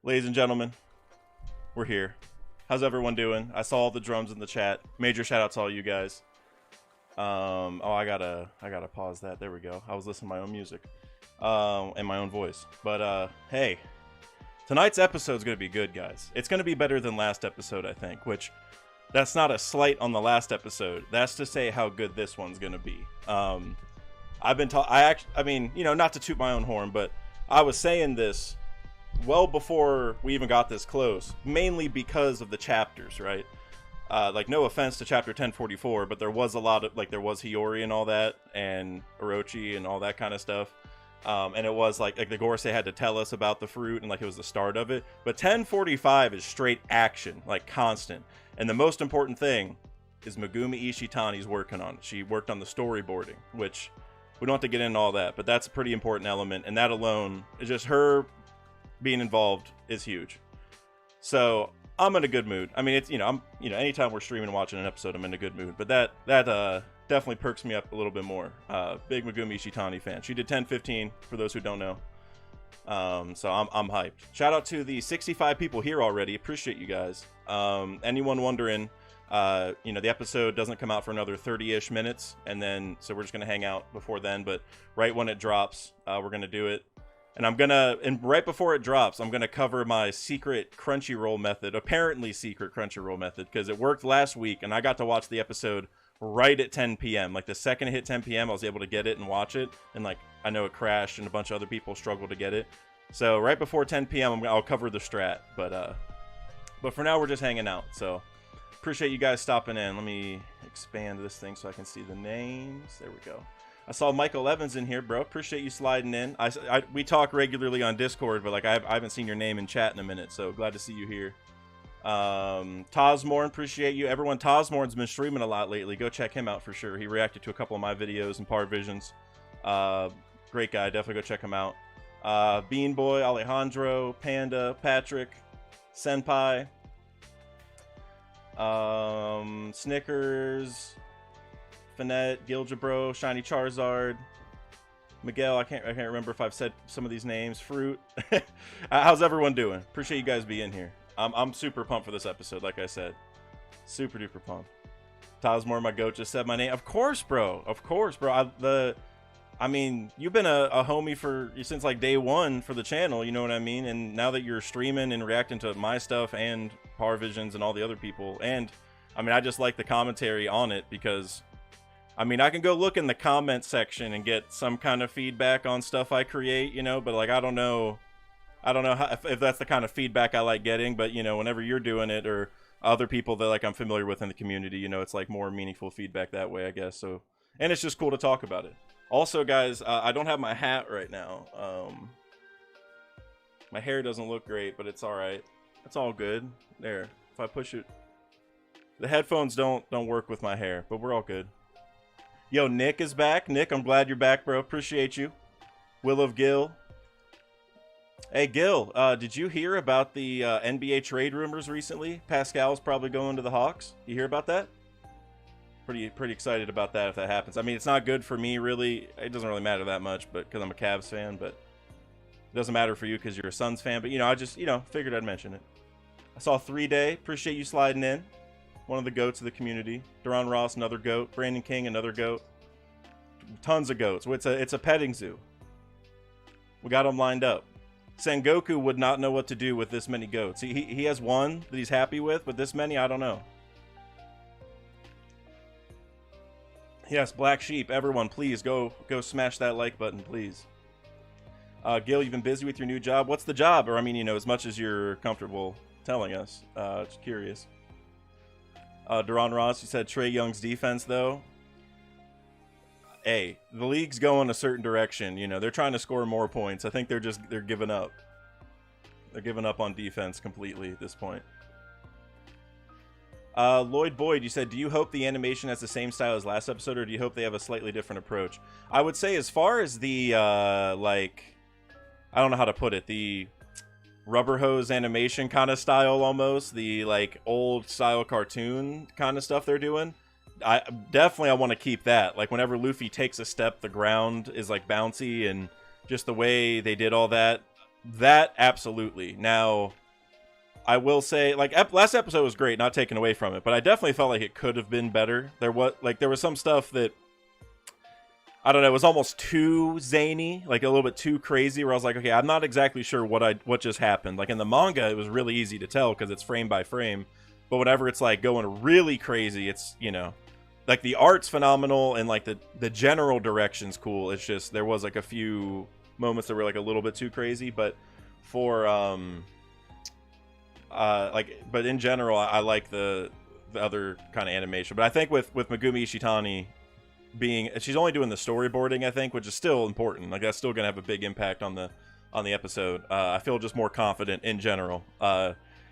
Ladies and gentlemen, we're here. How's everyone doing? I saw all the drums in the chat. Major shout out to all you guys. I gotta pause that. There we go. I was listening to my own music, and my own voice. But hey, tonight's episode is gonna be good, guys. It's gonna be better than last episode, I think. Which, that's not a slight on the last episode. That's to say how good this one's gonna be. I mean, you know, not to toot my own horn, but I was saying this well before we even got this close, mainly because of the chapters, right? Like, no offense to chapter 1044, but there was a lot of, like, there was Hiyori and all that, and Orochi and all that kind of stuff. And it was like the Gorosei had to tell us about the fruit, and like it was the start of it. But 1045 is straight action, like constant. And the most important thing is Megumi Ishitani's working on it. She worked on the storyboarding, which we don't have to get into all that, but that's a pretty important element. And that alone is just her being involved is huge. So I'm in a good mood. I mean, it's, anytime we're streaming and watching an episode, I'm in a good mood. But that definitely perks me up a little bit more. Big Megumi Ishitani fan. She did 1015 for those who don't know. So I'm hyped. Shout out to the 65 people here already. Appreciate you guys. Anyone wondering, the episode doesn't come out for another 30-ish minutes, and then so we're just gonna hang out before then. But right when it drops, we're gonna do it. And right before it drops, I'm gonna cover my secret Crunchyroll method, apparently secret Crunchyroll method, because it worked last week, and I got to watch the episode right at 10 p.m. Like, the second it hit 10 p.m., I was able to get it and watch it, and like, I know it crashed, and a bunch of other people struggled to get it. So right before 10 p.m., I'll cover the strat, but for now, we're just hanging out. So appreciate you guys stopping in. Let me expand this thing so I can see the names. There we go. I saw Michael Evans in here, bro. Appreciate you sliding in. We talk regularly on Discord, but like I haven't seen your name in chat in a minute, so glad to see you here. Tosmorn, appreciate you. Everyone, Tosmorn's been streaming a lot lately. Go check him out for sure. He reacted to a couple of my videos and Par Visions. Great guy. Definitely go check him out. Bean Boy, Alejandro, Panda, Patrick, Senpai, Snickers, Finette, Giljabro, Shiny Charizard, Miguel. I can't remember if I've said some of these names. Fruit. How's everyone doing? Appreciate you guys being here. I'm super pumped for this episode. Like I said, super duper pumped. Tosmore, my goat, just said my name. Of course, bro. Of course, bro. I mean, you've been a homie since like day one for the channel. You know what I mean? And now that you're streaming and reacting to my stuff and Power Visions and all the other people, and I mean, I just like the commentary on it because, I mean, I can go look in the comment section and get some kind of feedback on stuff I create, but like, I don't know if that's the kind of feedback I like getting, but whenever you're doing it or other people that like I'm familiar with in the community, it's like more meaningful feedback that way, I guess. So, and it's just cool to talk about it. Also, guys, I don't have my hat right now. My hair doesn't look great, but it's all right. It's all good. There, if I push it, the headphones don't work with my hair, but we're all good. Yo, Nick is back. Nick, I'm glad you're back, bro. Appreciate you. Will of Gil. Hey, Gil, did you hear about the NBA trade rumors recently? Pascal's probably going to the Hawks. You hear about that? Pretty excited about that if that happens. I mean, it's not good for me, really. It doesn't really matter that much, but because I'm a Cavs fan, but it doesn't matter for you because you're a Suns fan. But, I just, figured I'd mention it. I saw 3-Day. Appreciate you sliding in. One of the goats of the community. Duran Ross, another goat. Brandon King, another goat. Tons of goats. It's a petting zoo. We got them lined up. Sengoku would not know what to do with this many goats. He has one that he's happy with, but this many, I don't know. Yes, Black Sheep, everyone, please go smash that like button, please. Gil, you've been busy with your new job. What's the job? Or, I mean, as much as you're comfortable telling us. Just curious. Duran Ross, you said Trae Young's defense, though. Hey, the league's going a certain direction. They're trying to score more points. I think they're giving up. They're giving up on defense completely at this point. Lloyd Boyd, you said, do you hope the animation has the same style as last episode, or do you hope they have a slightly different approach? I would say, as far as the, I don't know how to put it, the rubber hose animation kind of style almost, the, like, old style cartoon kind of stuff they're doing, I want to keep that. Like, whenever Luffy takes a step, the ground is, like, bouncy, and just the way they did all that, that absolutely. Now, I will say, like, last episode was great, not taken away from it, but I definitely felt like it could have been better. There was some stuff that, I don't know, it was almost too zany, like a little bit too crazy, where I was like, okay, I'm not exactly sure what just happened. Like in the manga, it was really easy to tell because it's frame by frame, but whenever it's like going really crazy, it's, you know, like the art's phenomenal and like the general direction's cool. It's just there was like a few moments that were like a little bit too crazy, but for but in general, I like the other kind of animation. But I think with Megumi Ishitani being, she's only doing the storyboarding, I think, which is still important. Like that's still gonna have a big impact on the episode. I feel just more confident in general.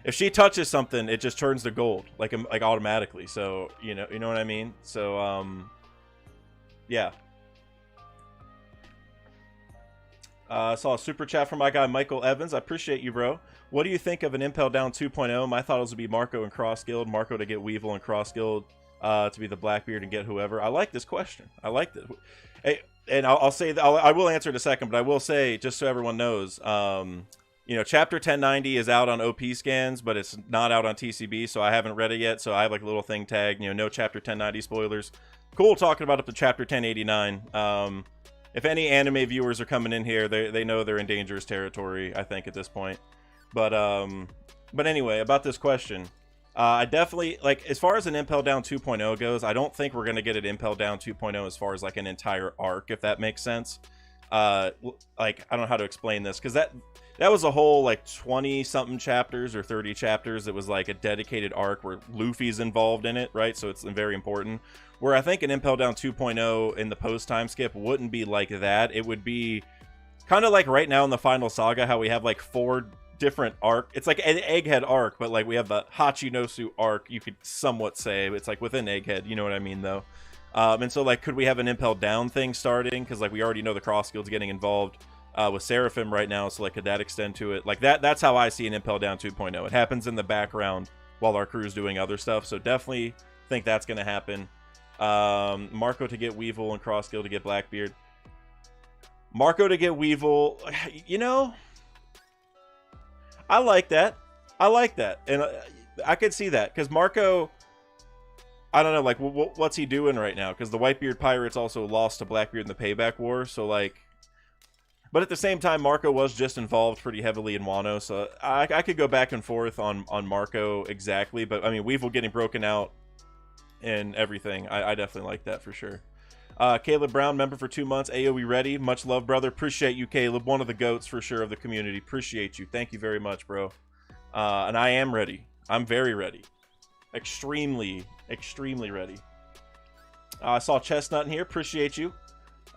If she touches something, it just turns to gold, like automatically. So you know what I mean. So yeah. I saw a super chat from my guy Michael Evans. I appreciate you, bro. What do you think of an Impel Down 2.0? My thought was to be Marco and Cross Guild. Marco to get Weevil and Cross Guild to be the Blackbeard and get whoever. I like this question. I like this. Hey, and I'll say that I will answer in a second, but I will say, just so everyone knows, you know, Chapter 1090 is out on OP scans, but it's not out on TCB, so I haven't read it yet. So I have like a little thing tagged, you know, no Chapter 1090 spoilers. Cool talking about up to Chapter 1089. If any anime viewers are coming in here, they know they're in dangerous territory, I think, at this point. But anyway, about this question, I definitely, like, as far as an Impel Down 2.0 goes, I don't think we're going to get an Impel Down 2.0 as far as, like, an entire arc, if that makes sense. Like, I don't know how to explain this, because that was a whole, like, 20-something chapters or 30 chapters that was, like, a dedicated arc where Luffy's involved in it, right? So it's very important. Where I think an Impel Down 2.0 in the post-time skip wouldn't be like that. It would be kind of like right now in the final saga, how we have, like, 4 different arc. It's like an Egghead arc, but, like, we have the Hachinosu arc, you could somewhat say. It's, like, within Egghead, you know what I mean, though? And so, like, could we have an Impel Down thing starting? Because, like, we already know the Cross Guild's getting involved with Seraphim right now, so, like, could that extend to it? Like, that's how I see an Impel Down 2.0. It happens in the background while our crew's doing other stuff, so definitely think that's going to happen. Marco to get Weevil and Cross Guild to get Blackbeard. Marco to get Weevil, you know, I like that. And I could see that, because Marco, I don't know, like, what's he doing right now? Because the Whitebeard Pirates also lost to Blackbeard in the Payback War, so, like, but at the same time, Marco was just involved pretty heavily in Wano, so I could go back and forth on Marco exactly, but, I mean, Weevil getting broken out and everything, I definitely like that for sure. Caleb Brown, member for 2 months. AOE ready. Much love, brother. Appreciate you, Caleb. One of the goats for sure of the community. Appreciate you. Thank you very much, bro. And I am ready. I'm very ready. Extremely ready. I saw Chestnut in here. Appreciate you.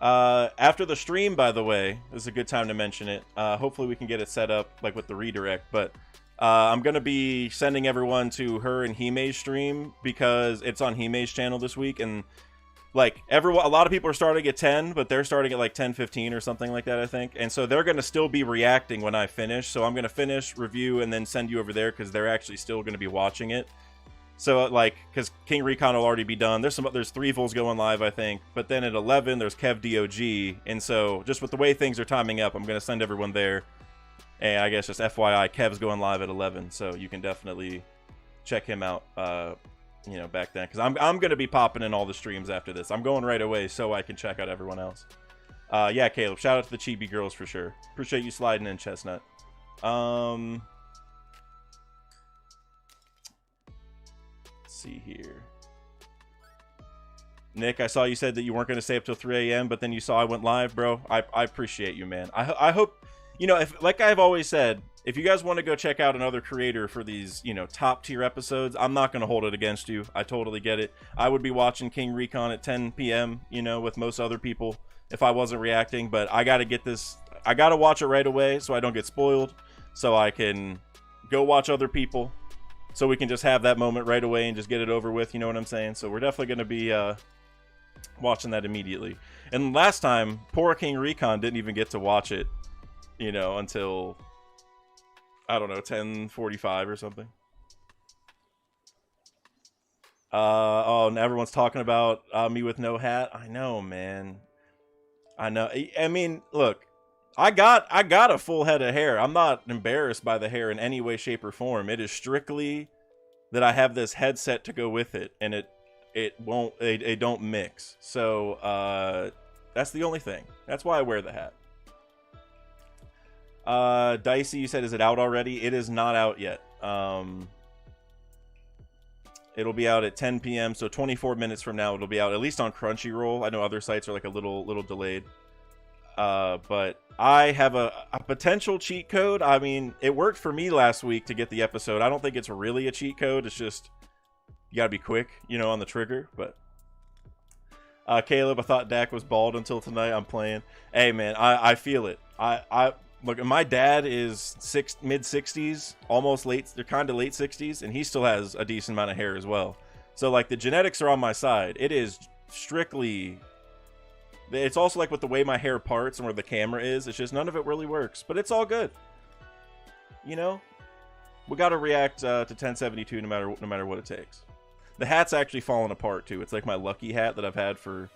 After the stream, by the way, this is a good time to mention it. Hopefully we can get it set up, like, with the redirect, but I'm going to be sending everyone to her and Hime's stream because it's on Hime's channel this week, and, like, a lot of people are starting at 10, but they're starting at, like, 10:15 or something like that, I think, and so they're going to still be reacting when I finish, so I'm going to finish, review, and then send you over there because they're actually still going to be watching it. So, like, because King Recon will already be done. There's 3 Vols going live, I think. But then at 11, there's Kev DOG. And so, just with the way things are timing up, I'm going to send everyone there. And I guess just FYI, Kev's going live at 11. So, you can definitely check him out, you know, back then. Because I'm going to be popping in all the streams after this. I'm going right away so I can check out everyone else. Yeah, Caleb, shout out to the Chibi girls for sure. Appreciate you sliding in, Chestnut. See here, Nick, I saw you said that you weren't going to stay up till 3 a.m. but then you saw I went live, bro. I appreciate you, man. I hope, you know, if, like I've always said, if you guys want to go check out another creator for these, you know, top tier episodes, I'm not going to hold it against you. I totally get it. I would be watching King Recon at 10 p.m., you know, with most other people if I wasn't reacting, but I got to get this, I got to watch it right away so I don't get spoiled, so I can go watch other people. So we can just have that moment right away and just get it over with, you know what I'm saying? So we're definitely going to be watching that immediately. And last time, poor King Recon didn't even get to watch it, you know, until, I don't know, 10:45 or something. Oh, and everyone's talking about me with no hat. I know, man. I know. I mean, look, I got a full head of hair. I'm not embarrassed by the hair in any way, shape, or form. It is strictly that I have this headset to go with it, and it don't mix. So that's the only thing. That's why I wear the hat. Dicey, you said, is it out already? It is not out yet. It'll be out at 10 p.m. So 24 minutes from now, it'll be out, at least on Crunchyroll. I know other sites are like a little delayed. But I have a potential cheat code. I mean, it worked for me last week to get the episode. I don't think it's really a cheat code. It's just, you gotta be quick, on the trigger. But Caleb, I thought Dak was bald until tonight. I'm playing. Hey, man, I feel it. I look, my dad is mid 60s, almost late. They're kind of late 60s, and he still has a decent amount of hair as well. So like the genetics are on my side. It is strictly. It's also like with the way my hair parts and where the camera is. It's just none of it really works, but it's all good. We got to react to 1072 no matter what it takes. The hat's actually falling apart too. It's like my lucky hat that I've had for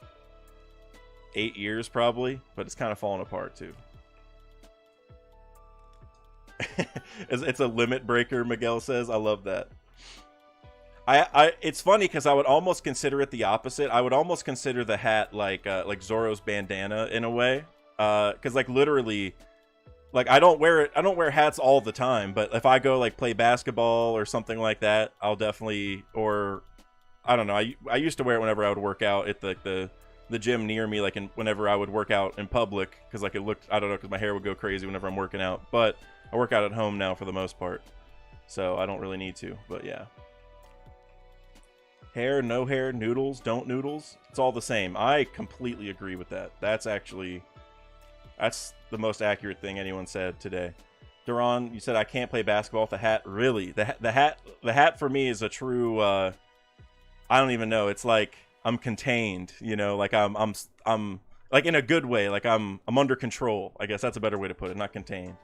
8 years probably, but it's kind of falling apart too. It's a limit breaker, Miguel says. I love that. It's funny because I would almost consider it the opposite. I would almost consider the hat like Zoro's bandana in a way, because like literally, like I don't wear hats all the time, but if I go like play basketball or something like that, I'll definitely, or I don't know. I used to wear it whenever I would work out at the gym near me, like whenever I would work out in public, because like it looked, I don't know, because my hair would go crazy whenever I'm working out. But I work out at home now for the most part, so I don't really need to. But yeah. Hair, no hair, noodles, don't noodles. It's all the same. I completely agree with that. That's the most accurate thing anyone said today. Duran, you said I can't play basketball with the hat. Really? The hat for me is a true. I don't even know. It's like I'm contained. Like I'm like in a good way. Like I'm under control. I guess that's a better way to put it. Not contained.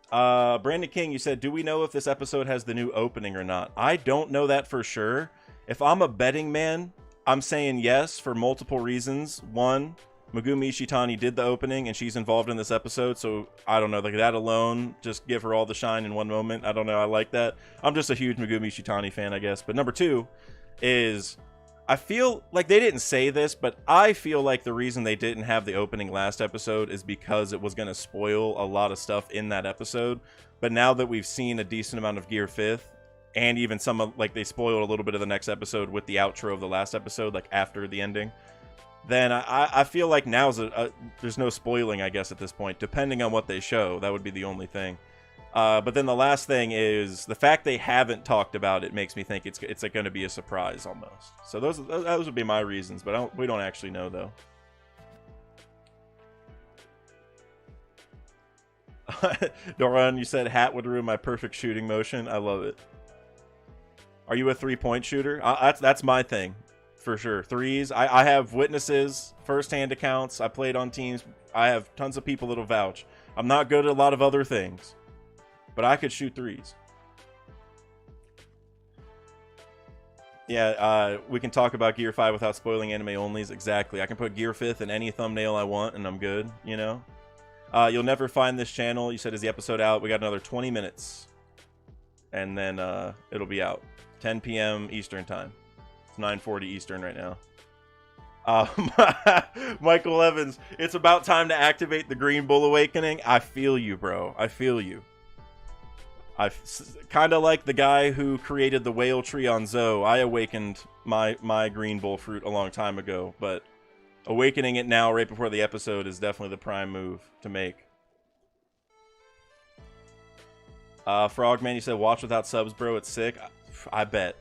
Brandon King, you said, do we know if this episode has the new opening or not? I don't know that for sure. If I'm a betting man, I'm saying yes for multiple reasons. One, Megumi Ishitani did the opening and she's involved in this episode, so I don't know, like that alone, just give her all the shine in one moment. I don't know, I like that. I'm just a huge Megumi Ishitani fan, I guess. But number two is, I feel like they didn't say this, but I feel like the reason they didn't have the opening last episode is because it was going to spoil a lot of stuff in that episode. But now that we've seen a decent amount of Gear 5th, and even some of, like, they spoiled a little bit of the next episode with the outro of the last episode, like after the ending, then I feel like now's there's no spoiling, I guess, at this point, depending on what they show. That would be the only thing. But then the last thing is the fact they haven't talked about it makes me think it's like going to be a surprise almost. So those would be my reasons, but we don't actually know though. Doran, you said hat would ruin my perfect shooting motion. I love it. Are you a 3-point shooter? That's my thing for sure. Threes. I have witnesses, first-hand accounts. I played on teams. I have tons of people that'll vouch. I'm not good at a lot of other things, but I could shoot threes. Yeah, we can talk about Gear 5 without spoiling anime onlys. Exactly. I can put Gear 5th in any thumbnail I want, and I'm good, You'll never find this channel. You said, is the episode out? We got another 20 minutes. And then it'll be out. 10 p.m. Eastern time. It's 9:40 Eastern right now. Michael Evans, it's about time to activate the Green Bull Awakening. I feel you, bro. I feel you. I kind of like the guy who created the whale tree on Zoe. I awakened my Green Bull fruit a long time ago, but awakening it now right before the episode is definitely the prime move to make. Frogman, you said watch without subs, bro. It's sick. I bet.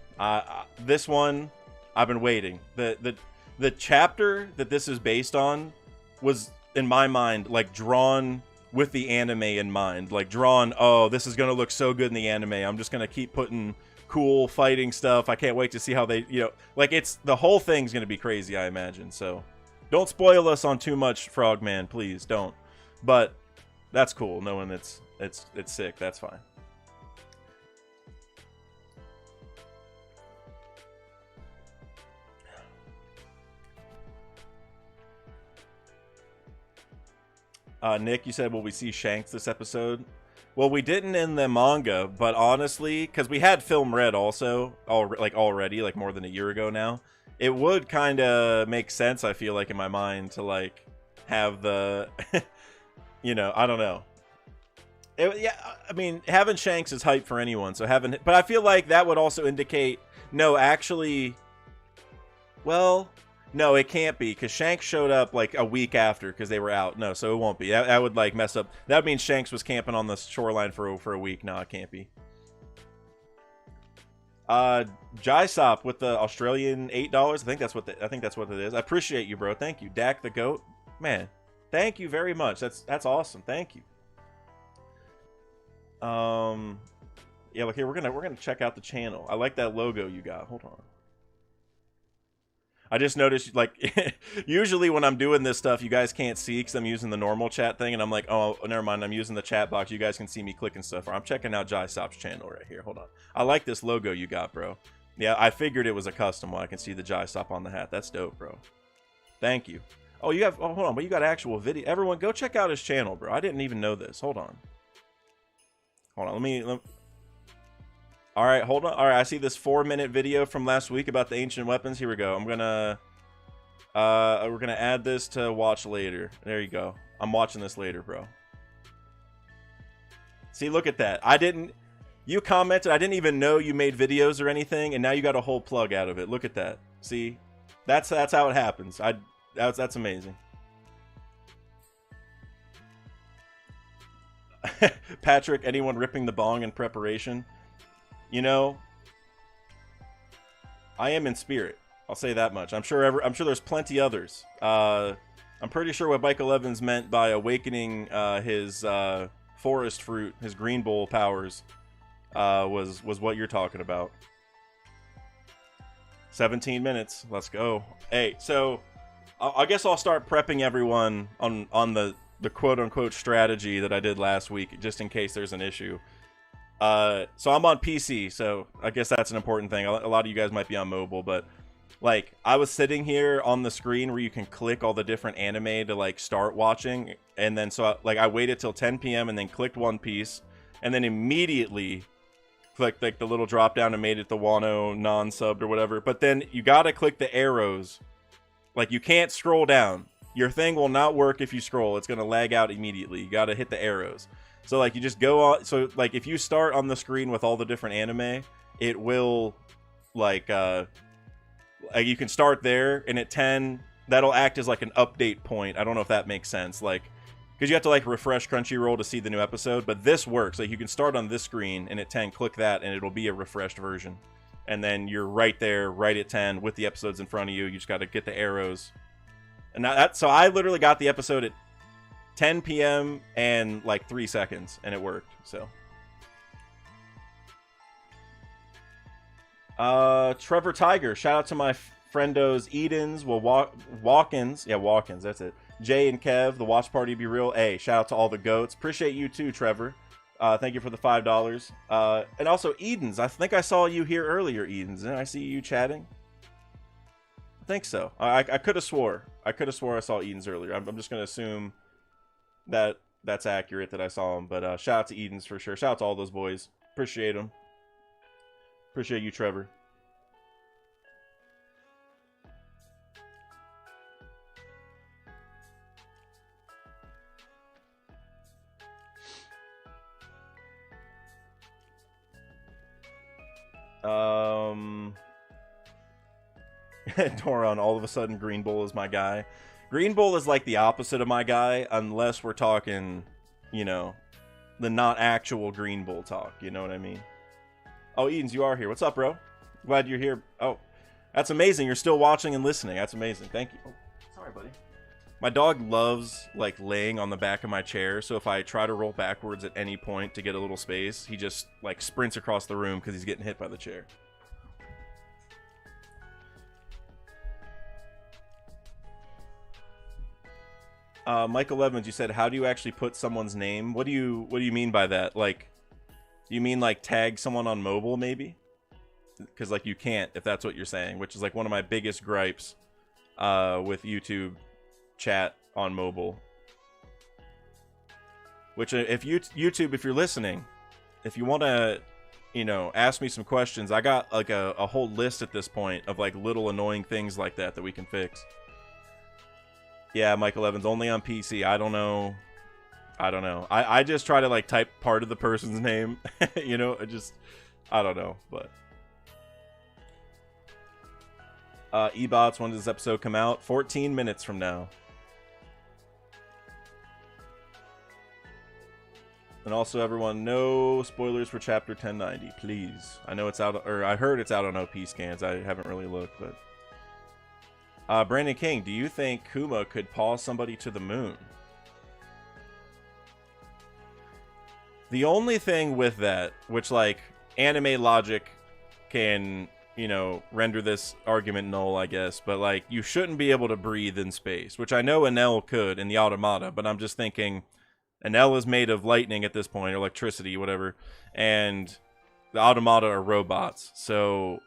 This one, I've been waiting. The chapter that this is based on was, in my mind, like drawn with the anime in mind. Like drawn, oh, this is gonna look so good in the anime. I'm just gonna keep putting cool fighting stuff. I can't wait to see how they, like it's the whole thing's gonna be crazy, I imagine. So don't spoil us on too much, Frogman, please don't. But that's cool, knowing it's sick. That's fine. Nick, you said, will we see Shanks this episode? Well, we didn't in the manga, but honestly, because we had film read also, already, like more than a year ago now, it would kind of make sense, I feel like, in my mind to, like, have the, you know, I don't know. Yeah, I mean, having Shanks is hype for anyone, so having, but I feel like that would also indicate, no, actually, well, no, it can't be, because Shanks showed up, like, a week after, because they were out. No, so it won't be. That would, like, mess up. That would mean Shanks was camping on the shoreline for a week. No, it can't be. Jysop with the Australian $8. I think that's what it is. I appreciate you, bro. Thank you. Dak the Goat. Man, thank you very much. That's awesome. Thank you. Yeah, look here, we're gonna check out the channel. I like that logo you got. Hold on. I just noticed, like, usually when I'm doing this stuff, you guys can't see because I'm using the normal chat thing, and I'm like, oh, never mind, I'm using the chat box. You guys can see me clicking stuff. Or I'm checking out Jysop's channel right here. Hold on. I like this logo you got, bro. Yeah, I figured it was a custom one. I can see the Jysop on the hat. That's dope, bro. Thank you. Oh, you have, oh, hold on, but you got actual video. Everyone, go check out his channel, bro. I didn't even know this. Hold on. Hold on, let me all right, hold on. All right, I see this 4-minute video from last week about the ancient weapons. Here we go. I'm gonna, we're gonna add this to watch later. There you go. I'm watching this later, bro. See, look at that. You commented, I didn't even know you made videos or anything, and now you got a whole plug out of it. Look at that. See, that's how it happens. That's amazing. Patrick, anyone ripping the bong in preparation? You know, I am in spirit. I'll say that much. I'm sure there's plenty others. I'm pretty sure what Michael Evans meant by awakening his forest fruit, his green bowl powers, was what you're talking about. 17 minutes. Let's go. Hey, so I guess I'll start prepping everyone on the quote-unquote strategy that I did last week, just in case there's an issue. So I'm on PC, so I guess that's an important thing. A lot of you guys might be on mobile, but like I was sitting here on the screen where you can click all the different anime to like start watching, and then so I waited till 10 p.m. and then clicked One Piece, and then immediately clicked like the little drop down and made it the Wano non-subbed or whatever. But then you gotta click the arrows. Like you can't scroll down. Your thing will not work if you scroll. It's gonna lag out immediately. You gotta hit the arrows. So like you just go on, so like if you start on the screen with all the different anime, it will like you can start there, and at 10 that'll act as like an update point. I don't know if that makes sense, like because you have to like refresh Crunchyroll to see the new episode, but this works. Like you can start on this screen, and at 10 click that, and it'll be a refreshed version, and then you're right there, right at 10 with the episodes in front of you. You just got to get the arrows, and so I literally got the episode at 10 p.m. and like 3 seconds, and it worked. So Trevor Tiger, shout out to my friendos Edens, Walkins, yeah, Walkins, that's it. Jay and Kev, the watch party be real. Hey, shout out to all the goats. Appreciate you too, Trevor. Thank you for the $5. And also Edens, I think I saw you here earlier, Edens. Didn't I see you chatting? I think so. I could have swore I saw Edens earlier. I'm just gonna assume that's accurate, that I saw him. But shout out to Edens for sure. Shout out to all those boys. Appreciate them. Appreciate you, Trevor. Doron, all of a sudden Green Bull is my guy. Green Bull is like the opposite of my guy, unless we're talking, you know, the not actual Green Bull talk. You know what I mean? Oh, Edens, you are here. What's up, bro? Glad you're here. Oh, that's amazing. You're still watching and listening. That's amazing. Thank you. Oh, sorry, buddy. My dog loves, like, laying on the back of my chair, so if I try to roll backwards at any point to get a little space, he just, like, sprints across the room because he's getting hit by the chair. Michael Evans, you said, how do you actually put someone's name? What do you mean by that? Like, do you mean like tag someone on mobile maybe? Because like you can't, if that's what you're saying, which is like one of my biggest gripes with YouTube chat on mobile. Which, if YouTube, if you're listening, if you want to, you know, ask me some questions, I got like a whole list at this point of like little annoying things like that we can fix. Yeah, Michael Evans, only on PC. I don't know. I just try to like type part of the person's name. You know, I don't know. But Ebots, when does this episode come out? 14 minutes from now. And also, everyone, no spoilers for Chapter 1090, please. I know it's out, or I heard it's out on OP scans. I haven't really looked, but... Brandon King, do you think Kuma could paw somebody to the moon? The only thing with that, which, like, anime logic can, you know, render this argument null, I guess, but, like, you shouldn't be able to breathe in space, which I know Enel could in the Automata, but I'm just thinking... Enel is made of lightning at this point, or electricity, whatever, and the Automata are robots. So,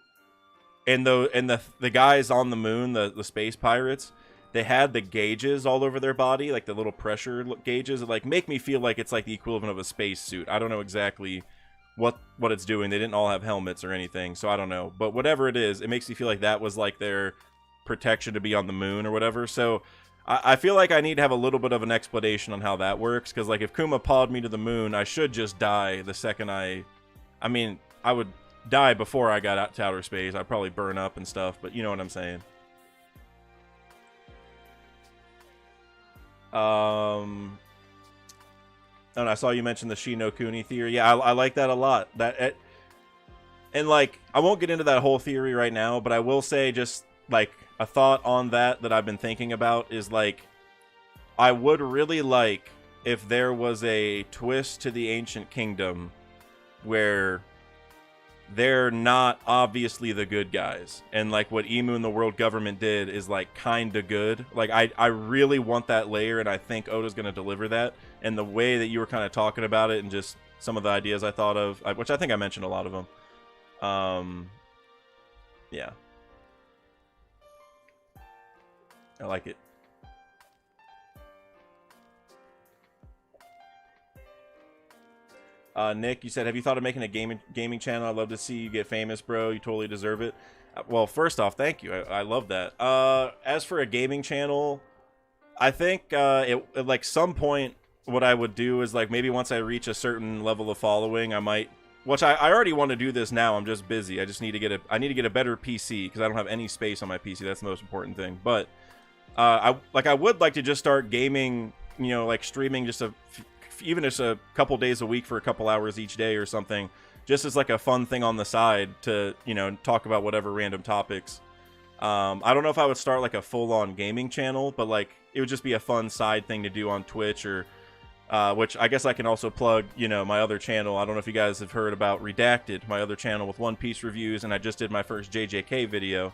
and the guys on the moon, the space pirates, they had the gauges all over their body, like the little pressure gauges, that like make me feel like it's like the equivalent of a space suit. I don't know exactly what it's doing. They didn't all have helmets or anything, so I don't know. But whatever it is, it makes me feel like that was like their protection to be on the moon or whatever. So. I feel like I need to have a little bit of an explanation on how that works, because, like, if Kuma pawed me to the moon, I should just die the second I mean, I would die before I got out to outer space. I'd probably burn up and stuff, but you know what I'm saying. And I saw you mention the Shi no Kuni theory. Yeah, I like that a lot. And, like, I won't get into that whole theory right now, but I will say just, like... a thought on that I've been thinking about is, like, I would really like if there was a twist to the Ancient Kingdom where they're not obviously the good guys. And, like, what Imu and the world government did is, like, kinda good. Like, I really want that layer, and I think Oda's gonna deliver that. And the way that you were kind of talking about it and just some of the ideas I thought of, which I think I mentioned a lot of them. Yeah. I like it. Nick, you said, have you thought of making a gaming channel? I'd love to see you get famous, bro. You totally deserve it. Well, first off, thank you. I love that. As for a gaming channel, I think at like some point what I would do is, like, maybe once I reach a certain level of following, I might, which I already want to do this now. I'm just busy. I just need to get a better PC because I don't have any space on my PC. That's the most important thing. But I would like to just start gaming, you know, like streaming just even just a couple days a week for a couple hours each day or something, just as like a fun thing on the side to, you know, talk about whatever random topics. I don't know if I would start like a full-on gaming channel, but like it would just be a fun side thing to do on Twitch, or which I guess I can also plug, you know, my other channel. I don't know if you guys have heard about Redacted, my other channel with One Piece reviews, and I just did my first JJK video.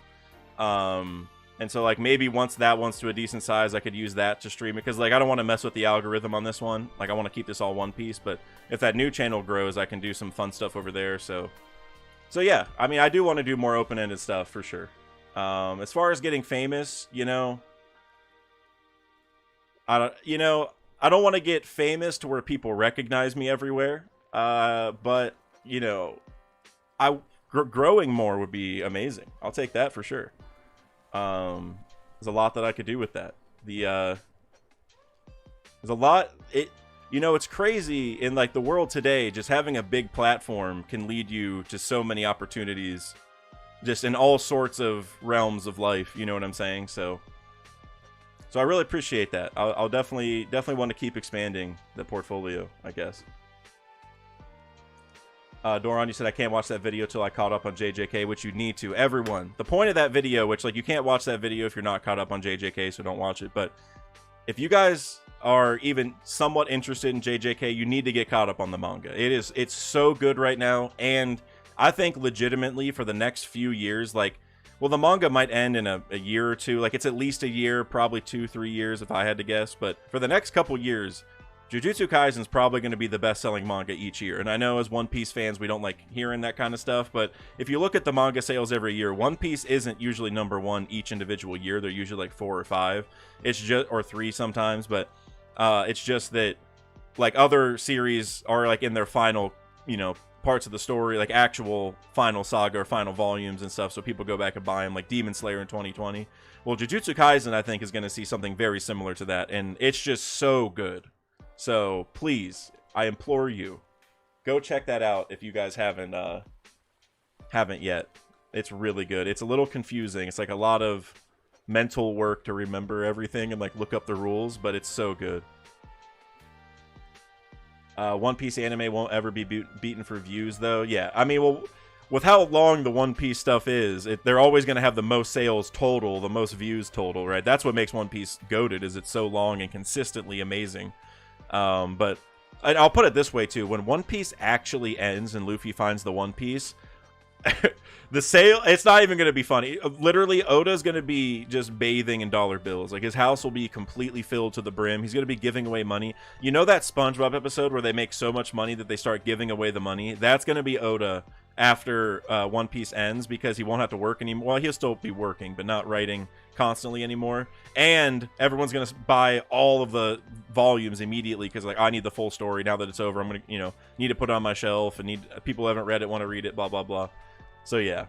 And so, like, maybe once that one's to a decent size, I could use that to stream it. Because, like, I don't want to mess with the algorithm on this one. Like, I want to keep this all One Piece. But if that new channel grows, I can do some fun stuff over there. So yeah. I mean, I do want to do more open-ended stuff, for sure. As far as getting famous, you know... I don't want to get famous to where people recognize me everywhere. But, you know... growing more would be amazing. I'll take that for sure. There's a lot that I could do with that. There's a lot. It's crazy in like the world today. Just having a big platform can lead you to so many opportunities, just in all sorts of realms of life. You know what I'm saying? So I really appreciate that. I'll definitely want to keep expanding the portfolio, I guess. Doron, you said I can't watch that video till I caught up on JJK, which you need to. Everyone. The point of that video, which, like, you can't watch that video if you're not caught up on JJK, so don't watch it. But if you guys are even somewhat interested in JJK, you need to get caught up on the manga. It's so good right now, and I think legitimately for the next few years, like, well, the manga might end in a year or two. Like, it's at least a year, probably 2-3 years if I had to guess. But for the next couple years, Jujutsu Kaisen's probably going to be the best-selling manga each year. And I know as One Piece fans, we don't like hearing that kind of stuff, but if you look at the manga sales every year, One Piece isn't usually #1 each individual year. They're usually like 4 or 5. It's just, or 3 sometimes, but it's just that like other series are like in their final, you know, parts of the story, like actual final saga or final volumes and stuff, so people go back and buy them, like Demon Slayer in 2020. Well, Jujutsu Kaisen, I think, is going to see something very similar to that, and it's just so good. So please, I implore you, go check that out if you guys haven't yet. It's really good. It's a little confusing. It's like a lot of mental work to remember everything and like look up the rules, but it's so good. One Piece anime won't ever be beaten for views, though. Yeah, I mean, well, with how long the One Piece stuff is, they're always going to have the most sales total, the most views total, right? That's what makes One Piece goated, is it's so long and consistently amazing. But I'll put it this way, too. When One Piece actually ends and Luffy finds the One Piece, the sale, it's not even going to be funny. Literally, Oda's going to be just bathing in dollar bills. Like, his house will be completely filled to the brim. He's going to be giving away money. You know that SpongeBob episode where they make so much money that they start giving away the money? That's going to be Oda after One Piece ends, because he won't have to work anymore. Well, he'll still be working, but not writing constantly anymore. And everyone's going to buy all of the volumes immediately because, like, I need the full story now that it's over. I'm going to, you know, need to put it on my shelf, and need people who haven't read it want to read it, blah, blah, blah. So, yeah.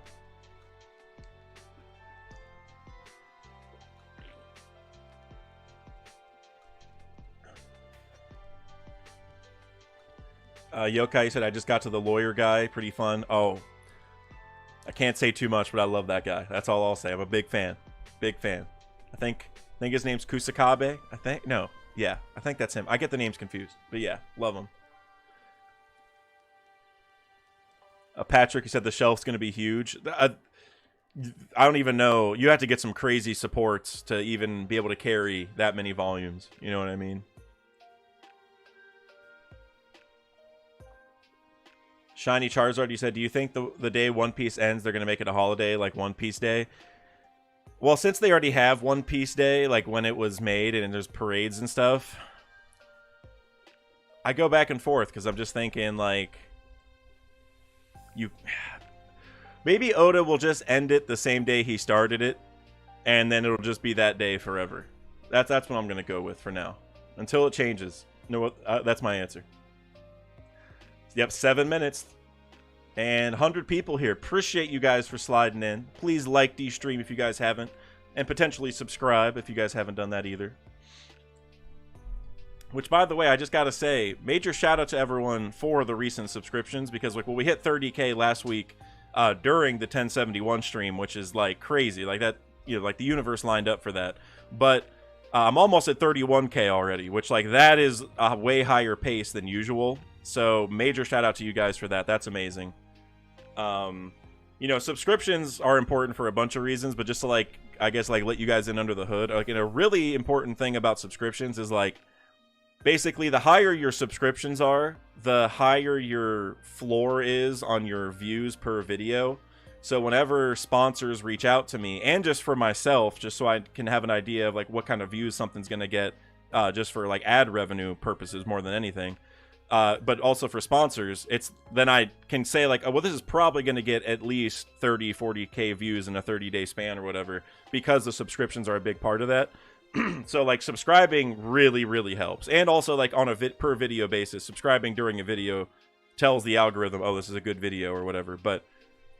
Yokai said, I just got to the lawyer guy. Pretty fun. Oh, I can't say too much, but I love that guy. That's all I'll say. I'm a big fan. Big fan. I think his name's Kusakabe. I think. No. Yeah. I think that's him. I get the names confused. But yeah. Love him. Patrick, he said the shelf's going to be huge. I don't even know. You have to get some crazy supports to even be able to carry that many volumes. You know what I mean? Shiny Charizard, you said, do you think the day One Piece ends, they're going to make it a holiday like One Piece Day? Well, since they already have One Piece Day, like when it was made and there's parades and stuff, I go back and forth because I'm just thinking, like, maybe Oda will just end it the same day he started it, and then it'll just be that day forever. That's what I'm going to go with for now. Until it changes. No, that's my answer. Yep, 7 minutes. And 100 people here. Appreciate you guys for sliding in. Please like the stream if you guys haven't. And potentially subscribe if you guys haven't done that either. Which, by the way, I just gotta say, major shout out to everyone for the recent subscriptions, because like, well, we hit 30K last week during the 1071 stream, which is like crazy. Like that, you know, like the universe lined up for that. But I'm almost at 31K already, which like that is a way higher pace than usual. So major shout out to you guys for that. That's amazing. You know, subscriptions are important for a bunch of reasons, but just to like, I guess like let you guys in under the hood. Like, and a really important thing about subscriptions is like, basically the higher your subscriptions are, the higher your floor is on your views per video. So whenever sponsors reach out to me, and just for myself, just so I can have an idea of like what kind of views something's going to get, just for like ad revenue purposes more than anything. But also for sponsors, then I can say like, oh, well, this is probably going to get at least 30, 40K views in a 30-day span or whatever, because the subscriptions are a big part of that. So like subscribing really, really helps. And also like on a per video basis, subscribing during a video tells the algorithm, oh, this is a good video or whatever. But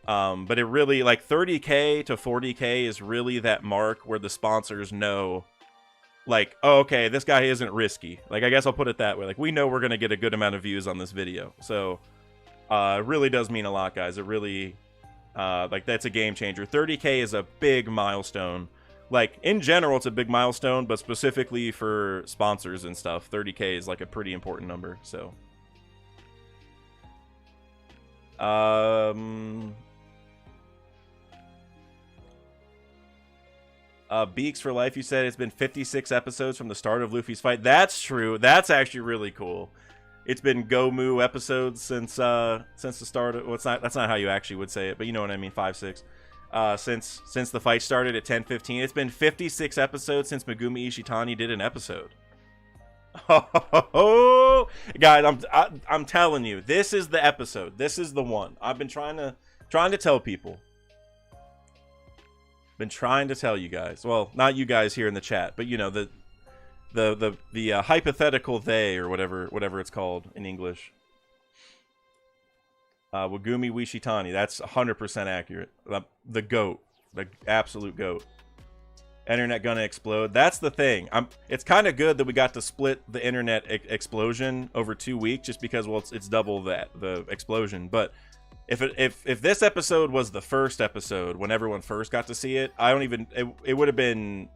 it really, like 30K to 40K is really that mark where the sponsors know, like, oh, okay, this guy isn't risky. Like, I guess I'll put it that way. Like, we know we're going to get a good amount of views on this video. So, it really does mean a lot, guys. It really, like, that's a game changer. 30K is a big milestone. Like, in general, it's a big milestone, but specifically for sponsors and stuff, 30K is, like, a pretty important number, so. Beaks for Life, you said it's been 56 episodes from the start of Luffy's fight. That's true. That's actually really cool. It's been Gomu episodes since the start of, well, that's not how you actually would say it, but you know what I mean, 5, 6. Since the fight started at 10:15. It's been 56 episodes since Megumi Ishitani did an episode. Oh, guys, I'm telling you, this is the episode. This is the one. I've been trying to tell people. Been trying to tell you guys. Well, not you guys here in the chat, but you know, the hypothetical they, or whatever it's called in English. Megumi Ishitani. That's 100% accurate. The GOAT. The absolute GOAT. Internet gonna explode. That's the thing. It's kind of good that we got to split the internet explosion over 2 weeks, just because, well, it's double the explosion. But if this episode was the first episode when everyone first got to see it, it would have been,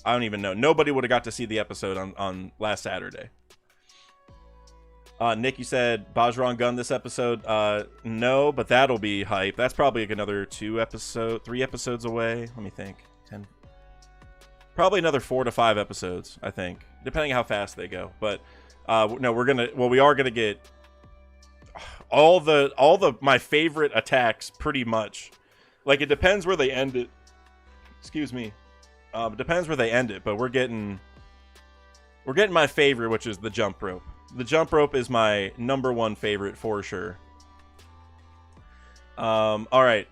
I don't even know. Nobody would have got to see the episode on last Saturday. Nick, you said Bajrang Gun this episode. No, but that'll be hype. That's probably like another 3 episodes away. Let me think. 10. Probably another 4 to 5 episodes, I think, depending how fast they go. But no, we are gonna get all the my favorite attacks, pretty much. Like, it depends where they end it. Excuse me. It depends where they end it, but we're getting my favorite, which is the jump rope. The jump rope is my #1 favorite for sure. All right.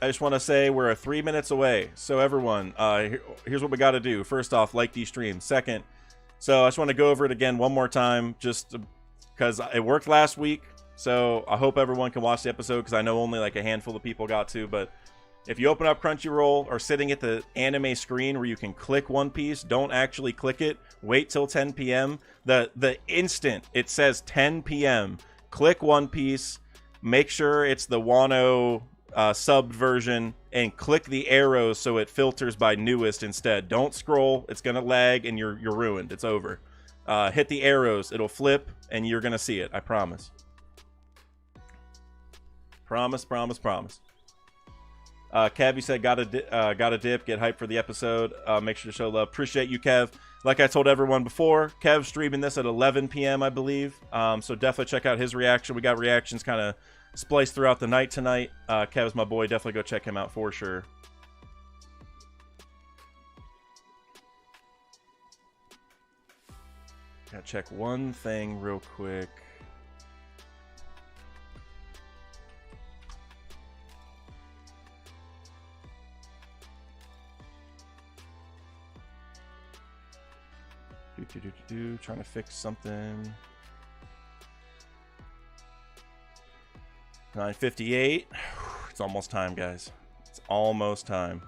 I just want to say we're 3 minutes away. So everyone, here's what we got to do. First off, like these streams. Second, so I just want to go over it again one more time, just because it worked last week. So I hope everyone can watch the episode, because I know only like a handful of people got to. But if you open up Crunchyroll or sitting at the anime screen where you can click One Piece, don't actually click it. Wait till 10 p.m. The instant it says 10 p.m., click One Piece. Make sure it's the Wano subbed version, and click the arrows so it filters by newest instead. Don't scroll. It's gonna lag and you're ruined. It's over. Hit the arrows. It'll flip and you're gonna see it. I promise. Promise. Kev, you said got a dip, get hyped for the episode. Make sure to show love. Appreciate you, Kev. Like I told everyone before, Kev's streaming this at 11 p.m. I believe. So definitely check out his reaction. We got reactions kind of spliced throughout the night tonight. Kev's my boy. Definitely go check him out for sure. Gotta check one thing real quick. Trying to fix something. 9:58. It's almost time, guys. It's almost time.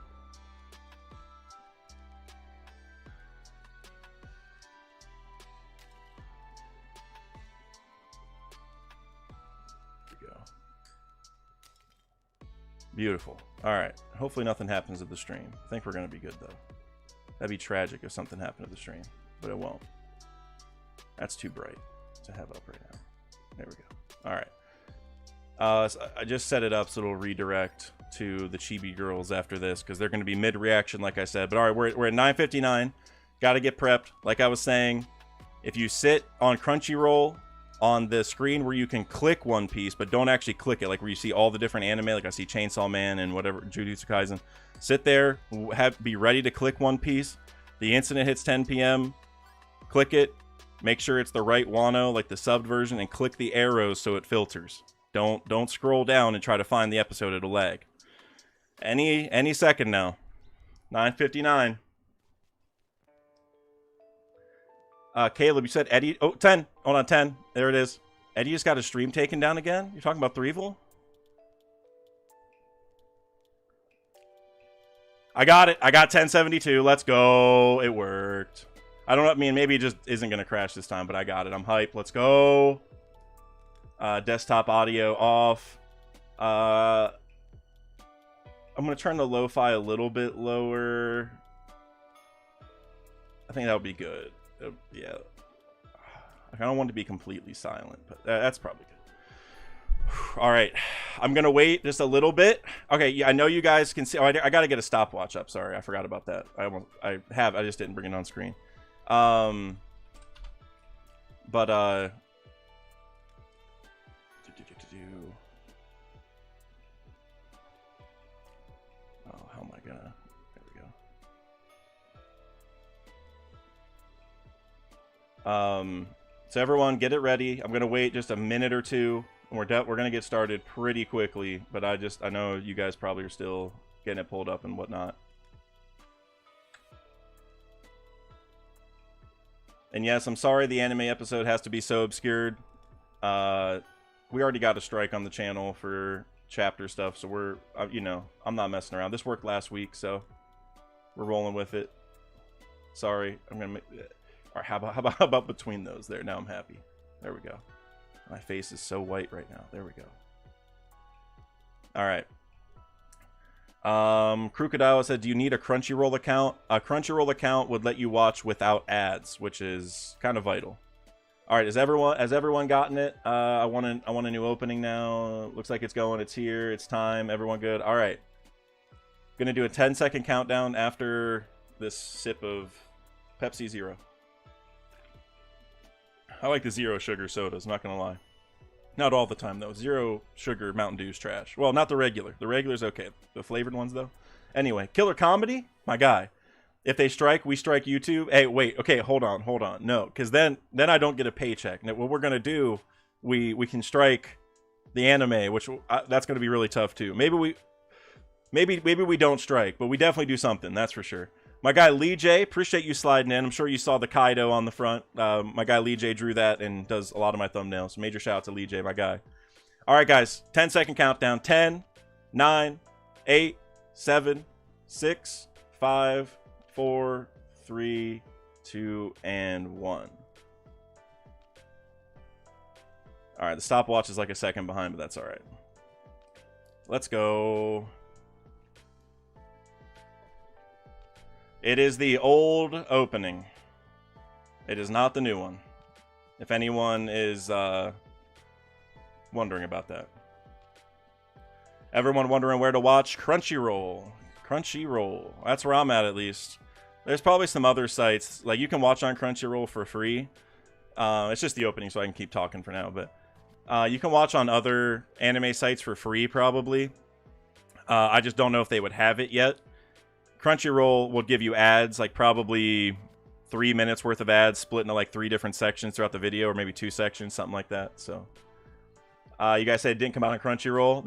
Here we go. Beautiful. All right. Hopefully nothing happens at the stream. I think we're going to be good, though. That'd be tragic if something happened at the stream, but it won't. That's too bright to have up right now. There we go. All right. So I just set it up so it'll redirect to the Chibi girls after this, because they're going to be mid-reaction, like I said. But all right, we're at 9:59. Got to get prepped. Like I was saying, if you sit on Crunchyroll on the screen where you can click One Piece, but don't actually click it, like where you see all the different anime, like I see Chainsaw Man and whatever, Jujutsu Kaisen, sit there, be ready to click One Piece. The instant it hits 10 p.m., click it. Make sure it's the right Wano, like the subbed version, and click the arrows so it filters. Don't scroll down and try to find the episode. It'll lag. Any second now. 9:59. Caleb, you said Eddie. Oh, 10. Hold on, 10. There it is. Eddie just got his stream taken down again? You're talking about Threevil? I got it. I got 1072. Let's go. It worked. I don't know. I mean, maybe it just isn't going to crash this time, but I got it. I'm hyped. Let's go. Desktop audio off. I'm going to turn the lo-fi a little bit lower. I think that would be good. Yeah. I don't want it to be completely silent, but that's probably good. All right. I'm going to wait just a little bit. Okay, yeah, I know you guys can see. Oh, I got to get a stopwatch up. Sorry, I forgot about that. I just didn't bring it on screen. Oh, how am I gonna? There we go. So everyone, get it ready. I'm gonna wait just a minute or two, and we're gonna get started pretty quickly. But I know you guys probably are still getting it pulled up and whatnot. And yes, I'm sorry the anime episode has to be so obscured. We already got a strike on the channel for chapter stuff, so we're, you know, I'm not messing around. This worked last week, so we're rolling with it. Sorry, I'm gonna make. All right, how about between those there? Now I'm happy. There we go. My face is so white right now. There we go. All right. Crocodile said, "Do you need a Crunchyroll account?" A Crunchyroll account would let you watch without ads, which is kind of vital. All right, has everyone gotten it? I want a new opening now. Looks like it's going. It's here. It's time. Everyone good? All right. Gonna do a 10-second countdown after this sip of Pepsi Zero. I like the zero sugar sodas, not gonna lie. Not all the time though. Zero sugar Mountain Dew's trash. Well, not the regular. The regular's okay. The flavored ones though. Anyway, Killer Comedy, my guy. If they strike, we strike YouTube. Hey, wait. Okay, hold on. No, because then I don't get a paycheck. Now, what we're gonna do, we can strike the anime, which that's gonna be really tough too. Maybe we don't strike, but we definitely do something. That's for sure. My guy Lee J, appreciate you sliding in. I'm sure you saw the Kaido on the front. My guy Lee J drew that and does a lot of my thumbnails. Major shout out to Lee J, my guy. All right, guys. 10-second countdown. 10, 9, 8, 7, 6, 5, 4, 3, 2, and 1. All right, the stopwatch is like a second behind, but that's all right. Let's go. It is the old opening. It is not the new one. If anyone is wondering about that. Everyone wondering where to watch? Crunchyroll. Crunchyroll. That's where I'm at least. There's probably some other sites. Like, you can watch on Crunchyroll for free. It's just the opening, so I can keep talking for now. But you can watch on other anime sites for free, probably. I just don't know if they would have it yet. Crunchyroll will give you ads, like probably 3 minutes worth of ads split into like 3 different sections throughout the video, or maybe 2 sections, something like that. So, you guys said it didn't come out on Crunchyroll.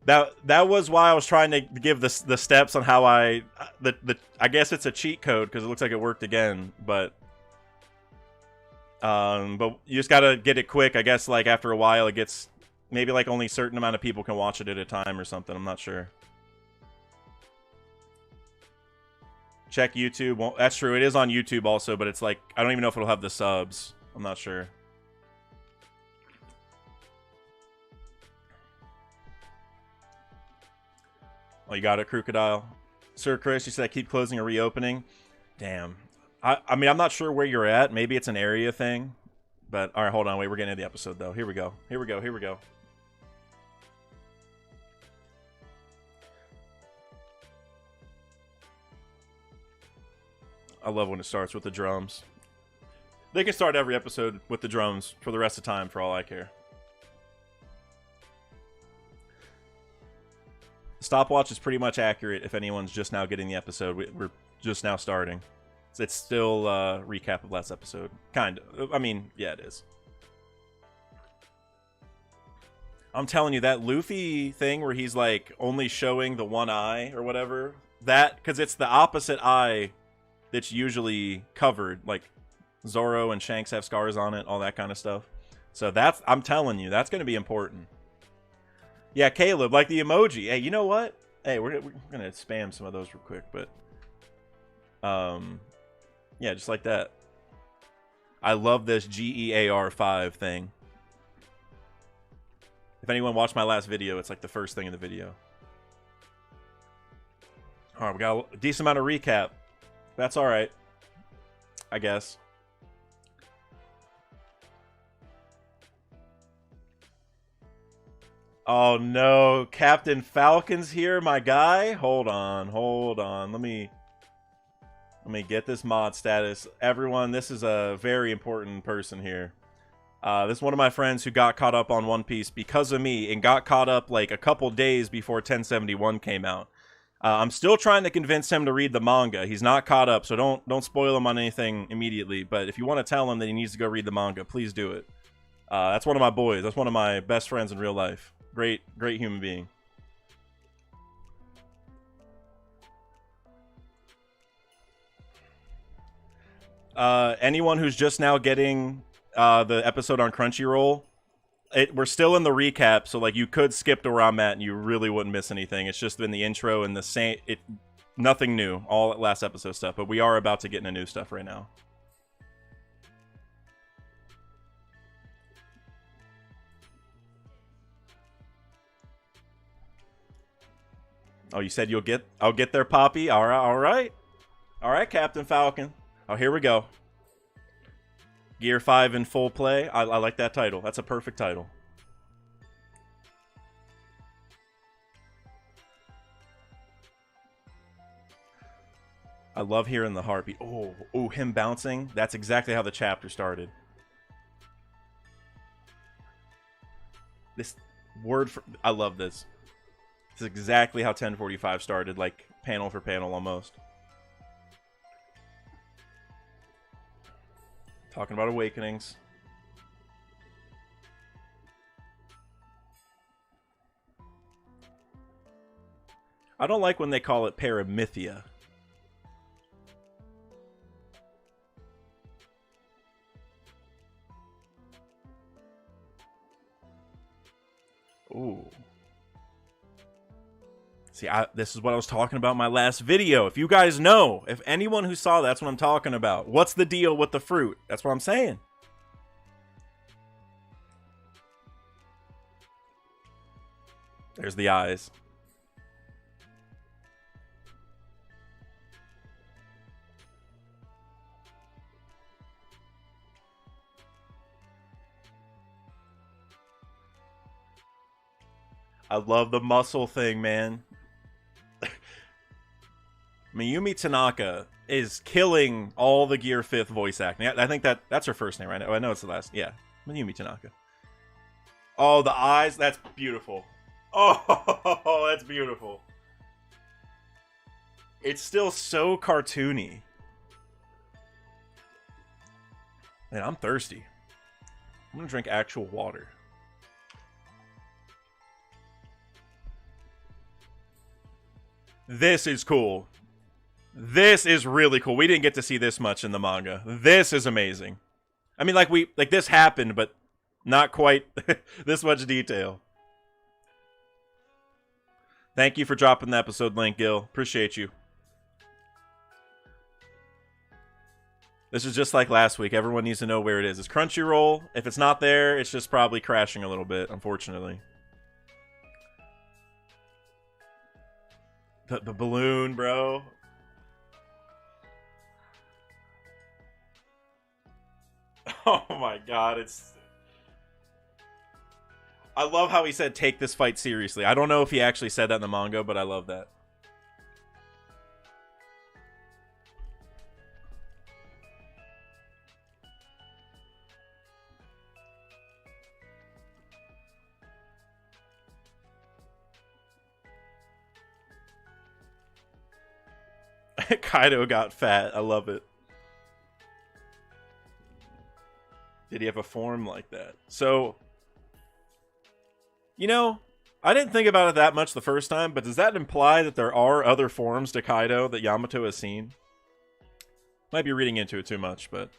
That was why I was trying to give the steps on how I guess it's a cheat code because it looks like it worked again, but you just gotta get it quick. I guess like after a while it gets maybe like only a certain amount of people can watch it at a time or something. I'm not sure. Check YouTube. Well, that's true. It is on YouTube also, but it's like, I don't even know if it'll have the subs. I'm not sure. Oh, you got it, Crocodile. Sir Chris, you said I keep closing or reopening. Damn. I mean, I'm not sure where you're at. Maybe it's an area thing. But, alright, hold on. Wait, we're getting into the episode, though. Here we go. Here we go. Here we go. I love when it starts with the drums. They can start every episode with the drums for the rest of the time, for all I care. Stopwatch is pretty much accurate if anyone's just now getting the episode. We're just now starting. It's still a recap of last episode. Kind of. I mean, yeah, it is. I'm telling you, that Luffy thing where he's like only showing the one eye or whatever, that, because it's the opposite eye that's usually covered. Like Zoro and Shanks have scars on it, all that kind of stuff. So that's, I'm telling you, that's going to be important. Yeah, Caleb, like the emoji. Hey, you know what? Hey, we're going to spam some of those real quick, but yeah, just like that. I love this GEAR5 thing. If anyone watched my last video, it's like the first thing in the video. All right, we got a decent amount of recap. That's all right, I guess. Oh no, Captain Falcon's here, my guy. Hold on. Let me get this mod status. Everyone, this is a very important person here. This is one of my friends who got caught up on One Piece because of me and got caught up like a couple days before 1071 came out. I'm still trying to convince him to read the manga. He's not caught up, so don't spoil him on anything immediately. But if you want to tell him that he needs to go read the manga, please do it. That's one of my boys. That's one of my best friends in real life. Great human being. Anyone who's just now getting the episode on Crunchyroll, we're still in the recap, so like you could skip to where I'm at and you really wouldn't miss anything. It's just been the intro and the same. Nothing new, all last episode stuff. But we are about to get into new stuff right now. Oh, you said I'll get there, Poppy. All right, Captain Falcon. Oh, here we go. Gear 5 in full play. I like that title. That's a perfect title. I love hearing the heartbeat. Oh, him bouncing. That's exactly how the chapter started. This word for... I love this. This is exactly how 1045 started, like panel for panel almost. Talking about awakenings. I don't like when they call it paramythia. Ooh. See, this is what I was talking about in my last video. If you guys know, if anyone who saw that's what I'm talking about. What's the deal with the fruit? That's what I'm saying. There's the eyes. I love the muscle thing, man. Megumi Tanaka is killing all the Gear 5th voice acting. I think that's her first name, right? Oh, I know it's the last. Yeah, Megumi Tanaka. Oh, the eyes. That's beautiful. Oh, that's beautiful. It's still so cartoony. Man, I'm thirsty. I'm gonna drink actual water. This is cool. This is really cool. We didn't get to see this much in the manga. This is amazing. I mean, like this happened, but not quite this much detail. Thank you for dropping the episode link, Gil. Appreciate you. This is just like last week. Everyone needs to know where it is. It's Crunchyroll. If it's not there, it's just probably crashing a little bit, unfortunately. The balloon, bro. Oh my god, it's... I love how he said, take this fight seriously. I don't know if he actually said that in the manga, but I love that. Kaido got fat. I love it. Did he have a form like that? So, you know, I didn't think about it that much the first time, but does that imply that there are other forms to Kaido that Yamato has seen? Might be reading into it too much, but...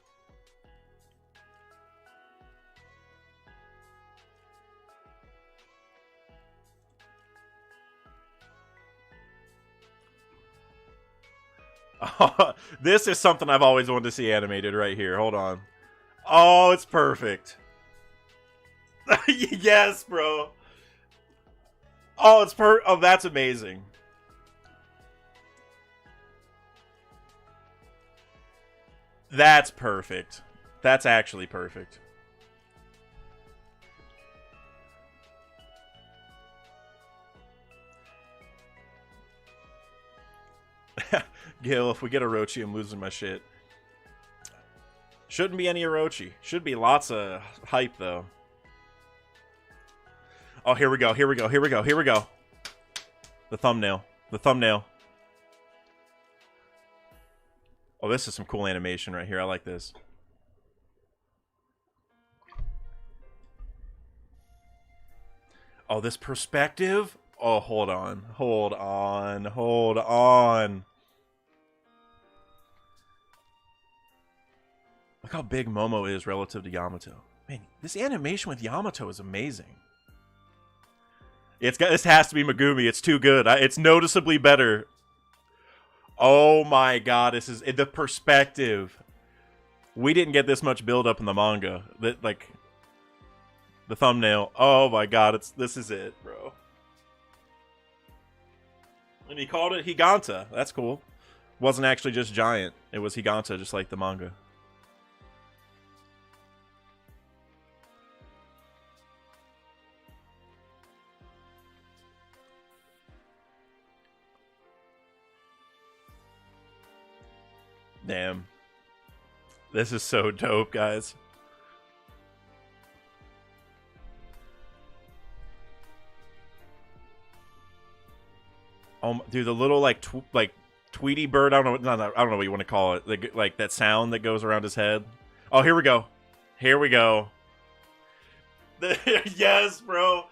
This is something I've always wanted to see animated right here. Hold on. Oh, it's perfect. Yes, bro. Oh, oh, that's amazing. That's perfect. That's actually perfect. Gil, if we get Orochi, I'm losing my shit. Shouldn't be any Orochi. Should be lots of hype, though. Oh, here we go, here we go, here we go, here we go. The thumbnail. The thumbnail. Oh, this is some cool animation right here. I like this. Oh, this perspective? Oh, hold on. Hold on. Hold on. Look how big Momo is relative to Yamato. Man, this animation with Yamato is amazing. This has to be Megumi. It's too good. It's noticeably better. Oh my god, this is the perspective. We didn't get this much build up in the manga. That like the thumbnail. Oh my god, this is it, bro. And he called it Higanta. That's cool. Wasn't actually just giant. It was Higanta, just like the manga. Damn. This is so dope, guys. Dude, the little like Tweety bird. I don't know. No, I don't know what you want to call it. Like that sound that goes around his head. Oh, here we go. Here we go. Yes, bro.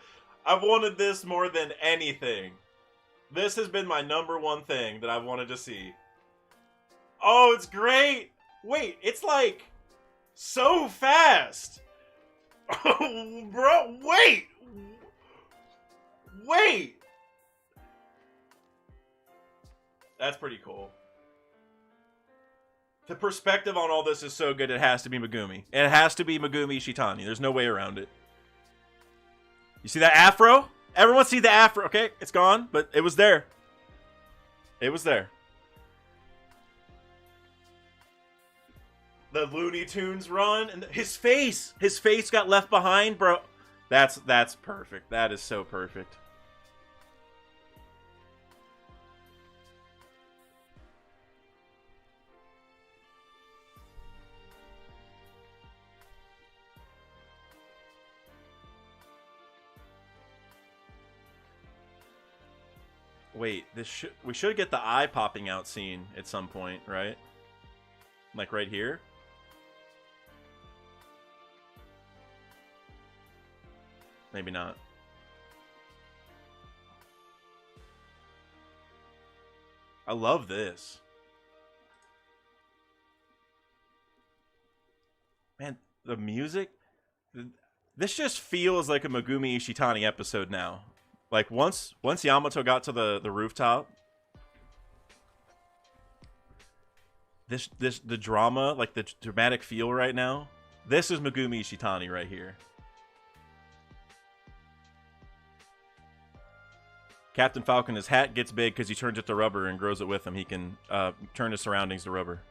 I've wanted this more than anything. This has been my #1 thing that I've wanted to see. Oh, it's great. Wait, it's like so fast. Oh, bro, wait. Wait. That's pretty cool. The perspective on all this is so good, it has to be Megumi. And it has to be Megumi Ishitani. There's no way around it. You see that afro? Everyone see the afro. Okay, it's gone, but it was there. It was there. The Looney Tunes run, and his face got left behind, bro. That's perfect. That is so perfect. Wait, we should get the eye popping out scene at some point, right? Like right here. Maybe not. I love this. Man, the music. This just feels like a Megumi Ishitani episode now. Like once Yamato got to the rooftop, the drama, like the dramatic feel right now. This is Megumi Ishitani right here. Captain Falcon, his hat gets big because he turns it to rubber and grows it with him. He can turn his surroundings to rubber.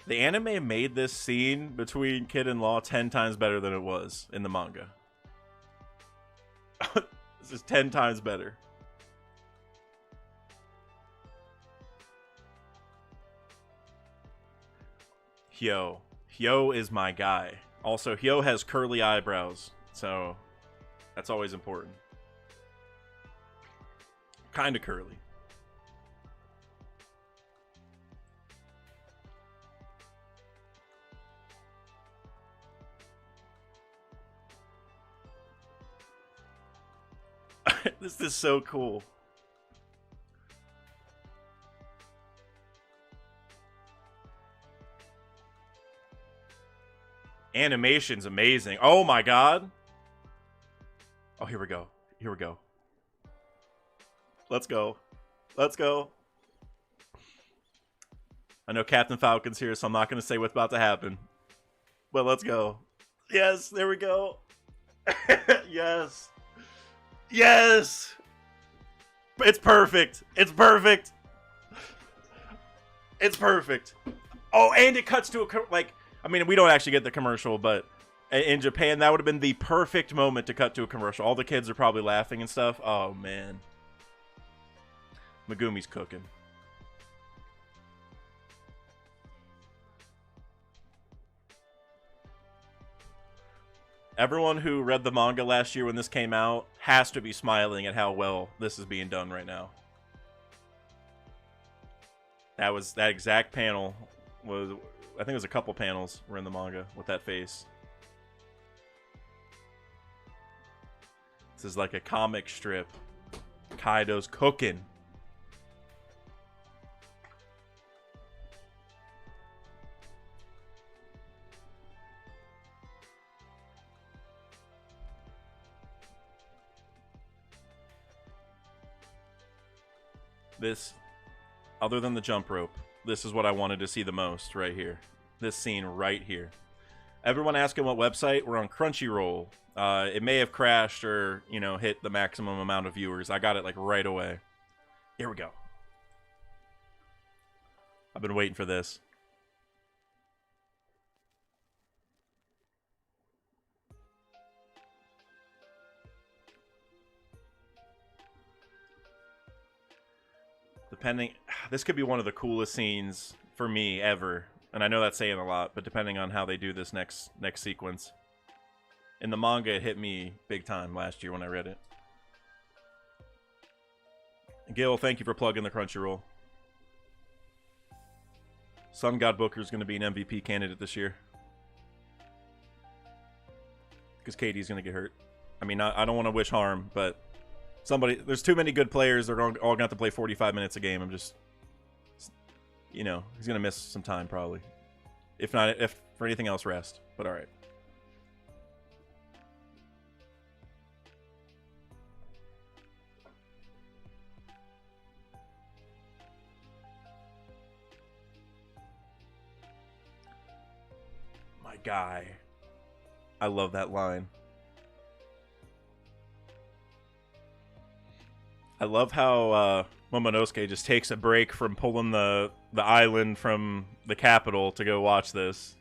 The anime made this scene between Kid and Law 10 times better than it was in the manga. This is 10 times better. Hyo. Hyo is my guy. Also, Hyo has curly eyebrows, so that's always important. Kinda curly. This is so cool. Animation's amazing. Oh my god. Oh, here we go. Here we go. Let's go. Let's go. I know Captain Falcon's here, so I'm not going to say what's about to happen. But let's go. Yes, there we go. Yes. Yes! It's perfect. It's perfect. It's perfect. Oh, and it cuts to a... like, I mean, we don't actually get the commercial, but in Japan, that would have been the perfect moment to cut to a commercial. All the kids are probably laughing and stuff. Oh, man. Megumi's cooking. Everyone who read the manga last year when this came out has to be smiling at how well this is being done right now. That exact panel was, I think it was a couple panels were in the manga with that face. This is like a comic strip. Kaido's cooking. This, other than the jump rope, this is what I wanted to see the most right here. This scene right here. Everyone asking what website? We're on Crunchyroll. It may have crashed or, you know, hit the maximum amount of viewers. I got it like right away. Here we go. I've been waiting for this. Depending, this could be one of the coolest scenes for me ever. And I know that's saying a lot, but depending on how they do this next sequence. In the manga, it hit me big time last year when I read it. Gil, thank you for plugging the Crunchyroll. Sun God Booker's going to be an MVP candidate this year. Because Katie's going to get hurt. I mean, I don't want to wish harm, but there's too many good players. They're all going to have to play 45 minutes a game. I'm just, you know, he's going to miss some time probably. If not, if for anything else, rest. But all right. My guy. I love that line. I love how Momonosuke just takes a break from pulling the island from the capital to go watch this.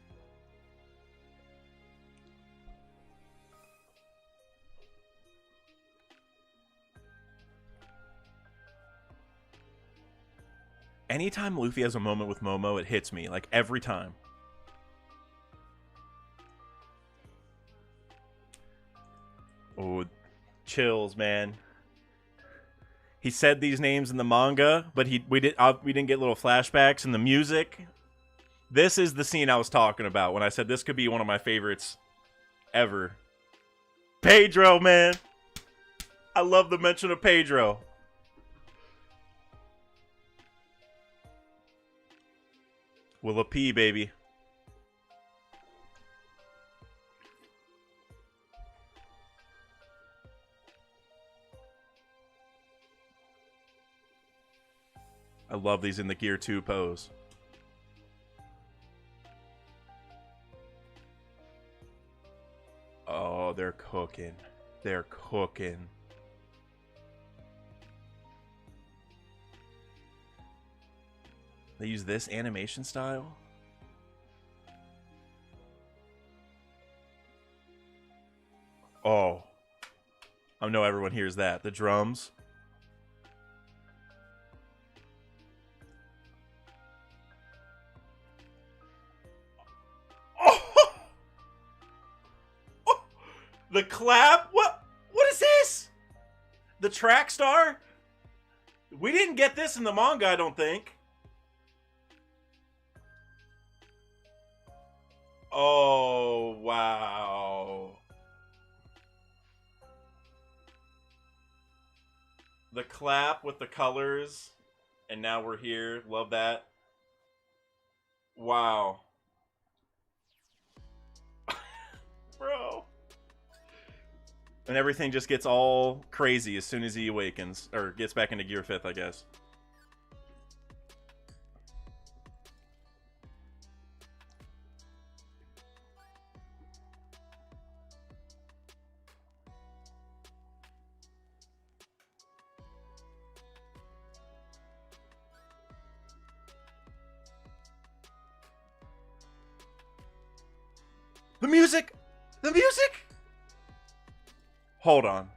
Anytime Luffy has a moment with Momo, it hits me, like every time. Oh, chills, man. He said these names in the manga, but we didn't get little flashbacks in the music. This is the scene I was talking about when I said this could be one of my favorites ever. Pedro, man. I love the mention of Pedro. Will a P, baby. I love these in the Gear 2 pose. Oh, they're cooking. They're cooking. They use this animation style? Oh. I know everyone hears that. The drums. The clap? What is this? The track star? We didn't get this in the manga, I don't think. Oh, wow. The clap with the colors. And now we're here. Love that. Wow. Bro. And everything just gets all crazy as soon as he awakens. Or gets back into Gear 5th, I guess. The music! The music! Hold on.